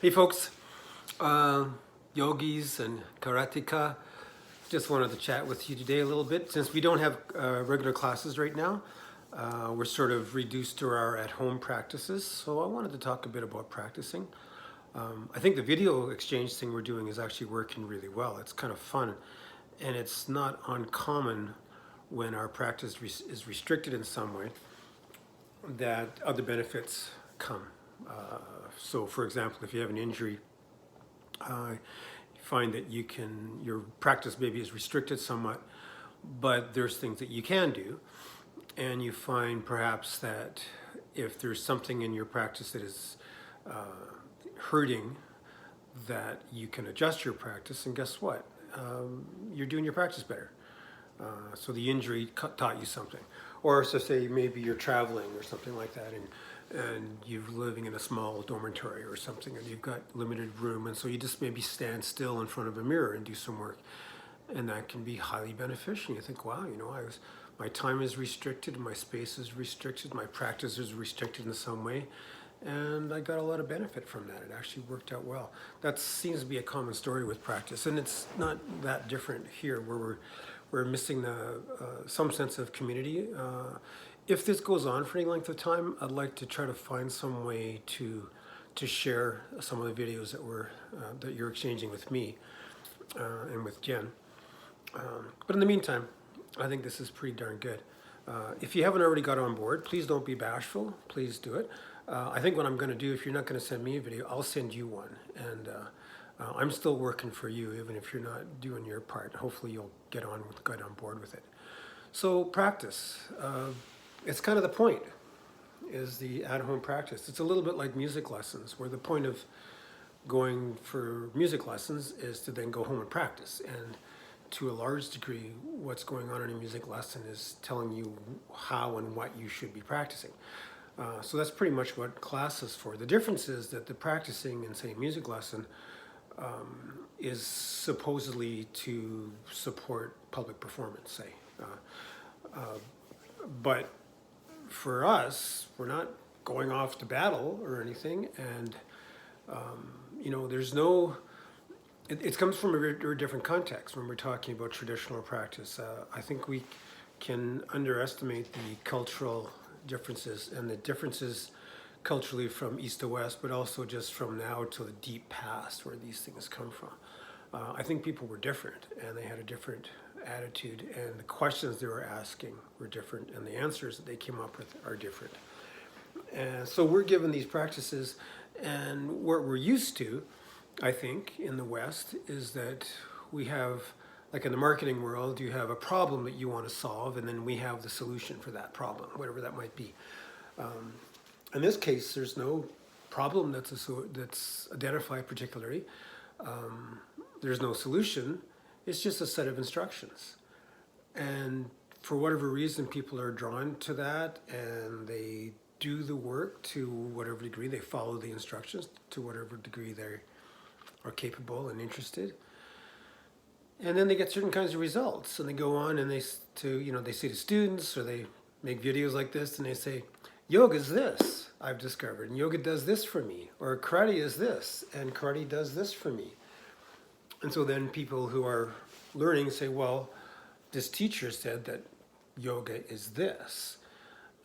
Hey folks, uh, yogis and karateka. Just wanted to chat with you today a little bit. Since we don't have regular classes right now, we're sort of reduced to our at-home practices. So I wanted to talk a bit about practicing. I think the video exchange thing we're doing is actually working really well. It's kind of fun, and it's not uncommon when our practice is restricted in some way that other benefits come. So for example, if you have an injury, you find that your practice maybe is restricted somewhat, but there's things that you can do. And you find perhaps that if there's something in your practice that is hurting, that you can adjust your practice, and guess what? You're doing your practice better. So the injury taught you something. Or so say maybe you're traveling or something like that, and you're living in a small dormitory or something, and you've got limited room, and so you just maybe stand still in front of a mirror and do some work, and that can be highly beneficial. You think, wow, my time is restricted, my space is restricted, my practice is restricted in some way, and I got a lot of benefit from that. It actually worked out well. That seems to be a common story with practice, and it's not that different here, where we're missing some sense of community. If this goes on for any length of time, I'd like to try to find some way to share some of the videos that you're exchanging with me and with Jen. But in the meantime, I think this is pretty darn good. If you haven't already got on board, please don't be bashful. Please do it. I think what I'm going to do, if you're not going to send me a video, I'll send you one. And I'm still working for you, even if you're not doing your part. Hopefully you'll get on board with it. So practice. It's kind of the point, is the at-home practice. It's a little bit like music lessons, where the point of going for music lessons is to then go home and practice. And to a large degree, what's going on in a music lesson is telling you how and what you should be practicing. So that's pretty much what class is for. The difference is that the practicing in, say, music lesson is supposedly to support public performance, say. But for us, we're not going off to battle or anything, and there's no. It comes from a different context when we're talking about traditional practice. I think we can underestimate the cultural differences and the differences culturally from east to west, but also just from now to the deep past where these things come from. I think people were different, and they had a different attitude, and the questions they were asking were different, and the answers that they came up with are different. And so we're given these practices, and what we're used to, I think, in the West, is that we have, like in the marketing world, you have a problem that you want to solve, and then we have the solution for that problem, whatever that might be. In this case, there's no problem that's identified particularly. There's no solution. It's just a set of instructions. And for whatever reason, people are drawn to that, and they do the work to whatever degree. They follow the instructions to whatever degree they are capable and interested. And then they get certain kinds of results, and they go on and they say to students, or they make videos like this, and they say, yoga is this, I've discovered, and yoga does this for me, or karate is this, and karate does this for me. And so then people who are learning say, well, this teacher said that yoga is this.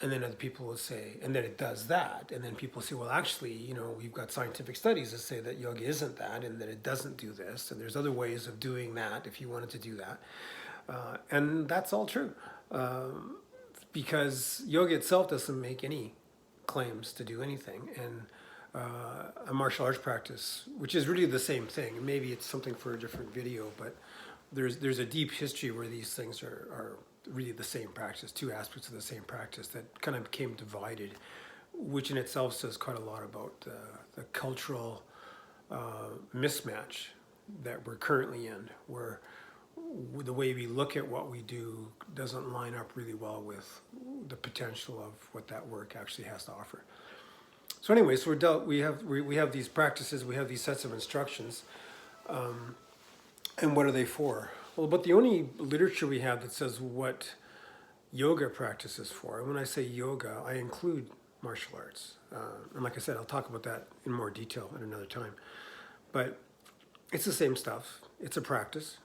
And then other people will say, and then it does that. And then people say, well, actually, we've got scientific studies that say that yoga isn't that, and that it doesn't do this. And there's other ways of doing that if you wanted to do that. And that's all true. Because yoga itself doesn't make any claims to do anything. And a martial arts practice, which is really the same thing. Maybe it's something for a different video, but there's a deep history where these things are really the same practice, two aspects of the same practice that kind of became divided, which in itself says quite a lot about the cultural mismatch that we're currently in, where the way we look at what we do doesn't line up really well with the potential of what that work actually has to offer. So anyway, so we have these practices, we have these sets of instructions, and what are they for? Well, but the only literature we have that says what yoga practice is for, and when I say yoga, I include martial arts. And like I said, I'll talk about that in more detail at another time. But it's the same stuff. It's a practice.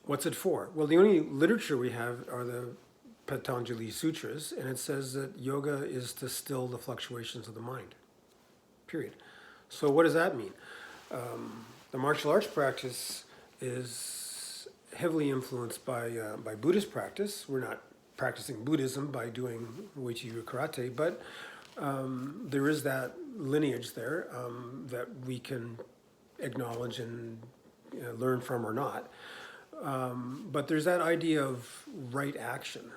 What's it for? Well, the only literature we have are the Patanjali Sutras, and it says that yoga is to still the fluctuations of the mind, period. So what does that mean? The martial arts practice is heavily influenced by Buddhist practice. We're not practicing Buddhism by doing Uechi Karate, but there is that lineage there that we can acknowledge and learn from or not. But there's that idea of right action,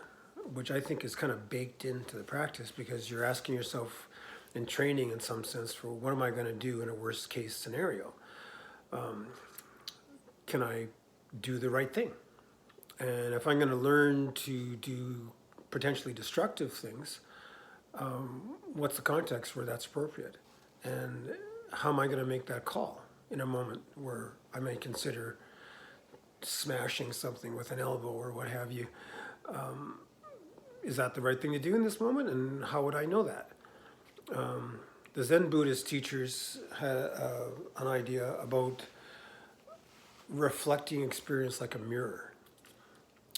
which I think is kind of baked into the practice, because you're asking yourself in training in some sense for what am I going to do in a worst case scenario? Can I do the right thing? And if I'm going to learn to do potentially destructive things, what's the context where that's appropriate? And how am I going to make that call in a moment where I may consider smashing something with an elbow or what have you? Is that the right thing to do in this moment? And how would I know that? The Zen Buddhist teachers had an idea about reflecting experience like a mirror,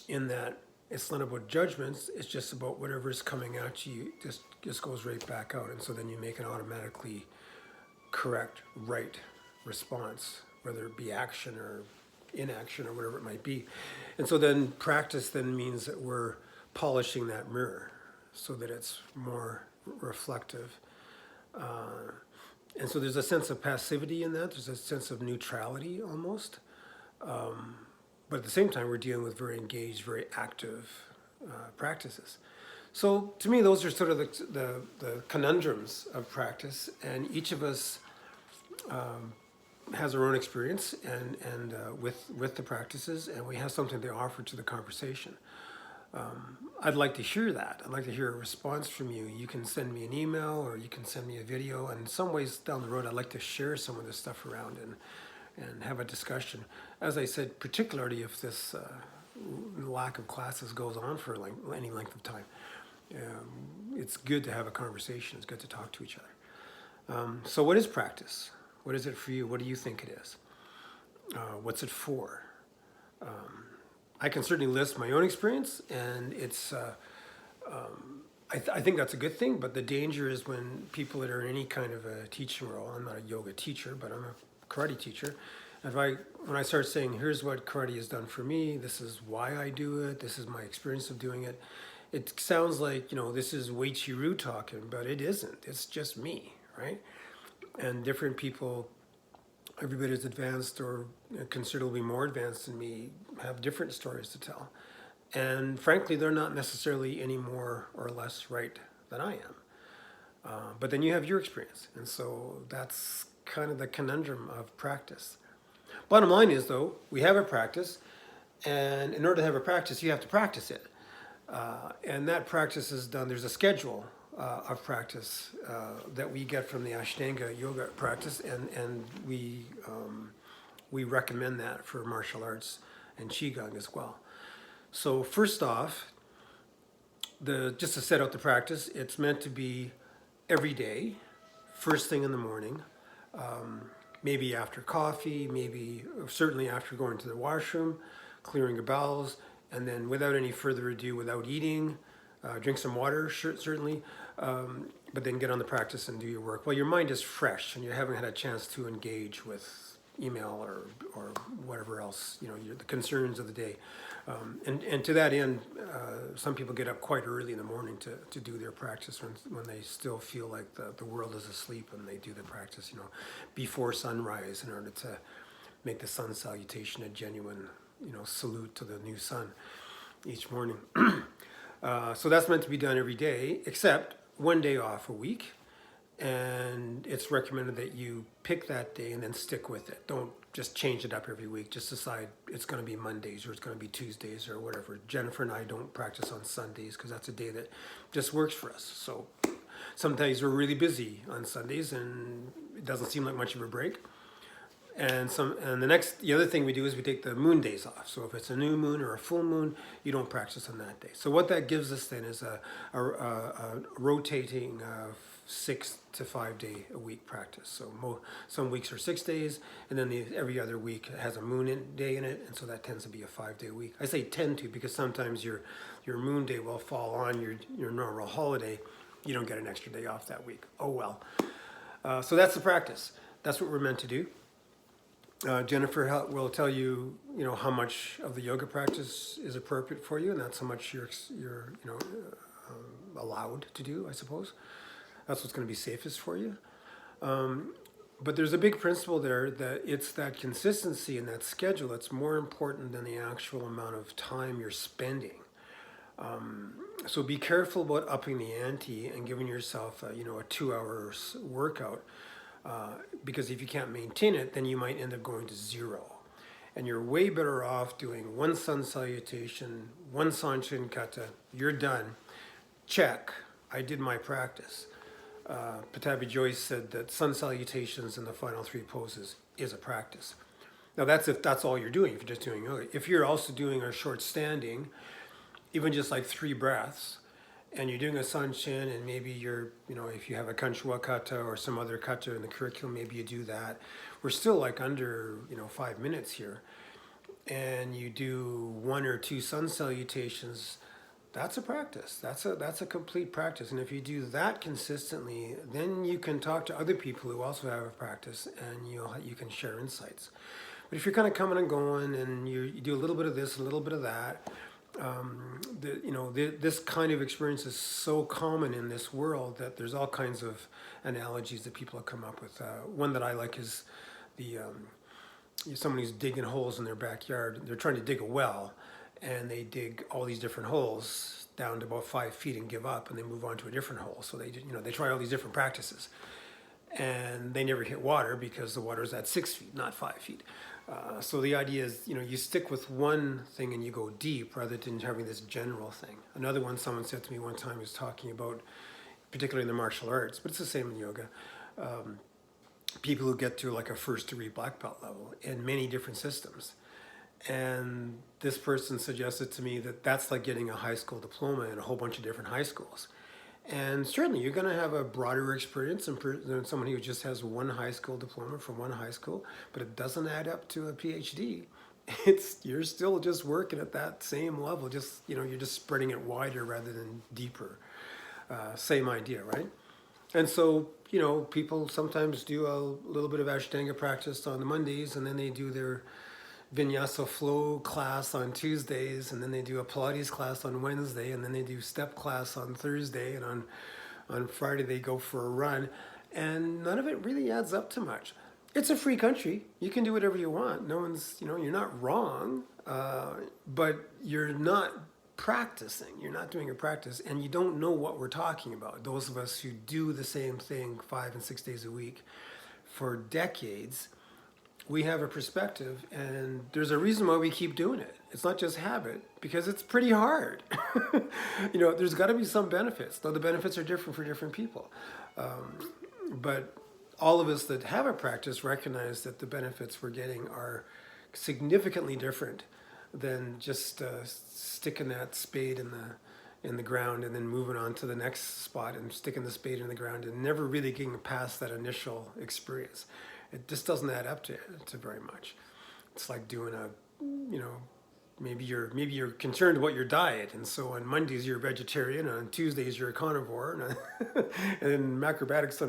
in that it's not about judgments, it's just about whatever is coming at you just goes right back out. And so then you make an automatically correct, right response, whether it be action or inaction or whatever it might be. And so then practice then means that we're polishing that mirror so that it's more reflective. And so there's a sense of passivity in that. There's a sense of neutrality almost. But at the same time, we're dealing with very engaged, very active practices. So to me, those are sort of the conundrums of practice. And each of us has our own experience and with the practices, and we have something to offer to the conversation. I'd like to hear that. I'd like to hear a response from you. You can send me an email or you can send me a video. And in some ways down the road, I'd like to share some of this stuff around and have a discussion. As I said, particularly if this lack of classes goes on for any length of time, it's good to have a conversation. It's good to talk to each other. So what is practice? What is it for you? What do you think it is? What's it for? I can certainly list my own experience, and it's. I think that's a good thing. But the danger is when people that are in any kind of a teaching role. I'm not a yoga teacher, but I'm a karate teacher. And when I start saying, "Here's what karate has done for me. This is why I do it. This is my experience of doing it," it sounds like this is Uechi Ryu talking, but it isn't. It's just me, right? And different people, everybody who's advanced or considerably more advanced than me, have different stories to tell. And frankly, they're not necessarily any more or less right than I am. But then you have your experience. And so that's kind of the conundrum of practice. Bottom line is, though, we have a practice. And in order to have a practice, you have to practice it. And that practice is done. There's a schedule of practice that we get from the Ashtanga yoga practice, and we recommend that for martial arts and Qigong as well. So first off, just to set out the practice, it's meant to be every day, first thing in the morning, maybe after coffee, maybe certainly after going to the washroom, clearing your bowels, and then without any further ado, without eating, drink some water, certainly, but then get on the practice and do your work. Well, your mind is fresh and you haven't had a chance to engage with email or whatever else, the concerns of the day. And to that end, some people get up quite early in the morning to do their practice when they still feel like the world is asleep, and they do the practice, before sunrise in order to make the sun salutation a genuine, salute to the new sun each morning. So that's meant to be done every day, except one day off a week. And it's recommended that you pick that day and then stick with it. Don't just change it up every week. Just decide it's going to be Mondays or it's going to be Tuesdays or whatever. Jennifer and I don't practice on Sundays because that's a day that just works for us. So some days we're really busy on Sundays and it doesn't seem like much of a break. And the other thing we do is we take the moon days off. So if it's a new moon or a full moon, you don't practice on that day. So what that gives us then is a rotating 6 to 5 day a week practice. So some weeks are 6 days, and then every other week has a day in it, and so that tends to be a 5 day week. I say tend to because sometimes your moon day will fall on your normal holiday. You don't get an extra day off that week. Oh well. So that's the practice. That's what we're meant to do. Jennifer will tell you, how much of the yoga practice is appropriate for you, and that's how much you're allowed to do, I suppose. That's what's going to be safest for you. But there's a big principle there that it's that consistency and that schedule that's more important than the actual amount of time you're spending. So be careful about upping the ante and giving yourself, a 2 hours workout. Because if you can't maintain it, then you might end up going to 0. And you're way better off doing 1 sun salutation, 1 Sanchin Kata, you're done. Check, I did my practice. Pattabhi Jois said that sun salutations in the final 3 poses is a practice. Now that's if that's all you're doing, if you're just doing yoga. If you're also doing a short standing, even just like 3 breaths, and you're doing a Sanchin, and maybe if you have a Kanchua Kata or some other kata in the curriculum, maybe you do that. We're still like under, 5 minutes here. And you do 1 or 2 sun salutations, that's a practice. That's a complete practice. And if you do that consistently, then you can talk to other people who also have a practice, and you can share insights. But if you're kind of coming and going, and you do a little bit of this, a little bit of that, this kind of experience is so common in this world that there's all kinds of analogies that people have come up with. One that I like is someone who's digging holes in their backyard. They're trying to dig a well, and they dig all these different holes down to about 5 feet and give up, and they move on to a different hole. So they try all these different practices, and they never hit water because the water is at 6 feet, not 5 feet. So the idea is, you stick with one thing and you go deep rather than having this general thing. Another one someone said to me one time was talking about, particularly in the martial arts, but it's the same in yoga, people who get to like a 1st degree black belt level in many different systems. And this person suggested to me that that's like getting a high school diploma in a whole bunch of different high schools. And certainly you're going to have a broader experience than someone who just has 1 high school diploma from 1 high school, but it doesn't add up to a PhD. You're still just working at that same level, just, you're just spreading it wider rather than deeper. Same idea, right? And so, people sometimes do a little bit of Ashtanga practice on the Mondays, and then they do their Vinyasa flow class on Tuesdays, and then they do a Pilates class on Wednesday, and then they do step class on Thursday, and on Friday they go for a run, and none of it really adds up to much. It's a free country. You can do whatever you want. No one's, you're not wrong, but you're not practicing. You're not doing a practice, and you don't know what we're talking about. Those of us who do the same thing 5 and 6 days a week for decades, we have a perspective, and there's a reason why we keep doing it. It's not just habit, because it's pretty hard. There's got to be some benefits, though the benefits are different for different people. But all of us that have a practice recognize that the benefits we're getting are significantly different than just sticking that spade in the ground and then moving on to the next spot and sticking the spade in the ground and never really getting past that initial experience. It just doesn't add up to very much. It's like doing maybe you're concerned about your diet, and so on Mondays you're a vegetarian, and on Tuesdays you're a carnivore, and then macrobiotics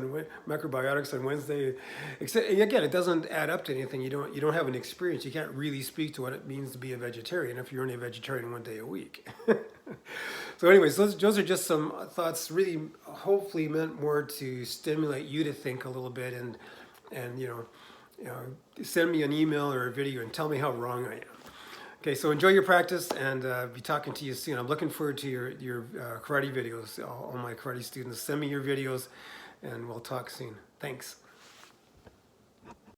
on Wednesday. Again, it doesn't add up to anything. You don't have an experience. You can't really speak to what it means to be a vegetarian if you're only a vegetarian 1 day a week. So anyways, those are just some thoughts, really hopefully meant more to stimulate you to think a little bit, and send me an email or a video and tell me how wrong I am. Okay, so enjoy your practice, and be talking to you soon. I'm looking forward to your karate videos. All my karate students, send me your videos, and we'll talk soon. Thanks.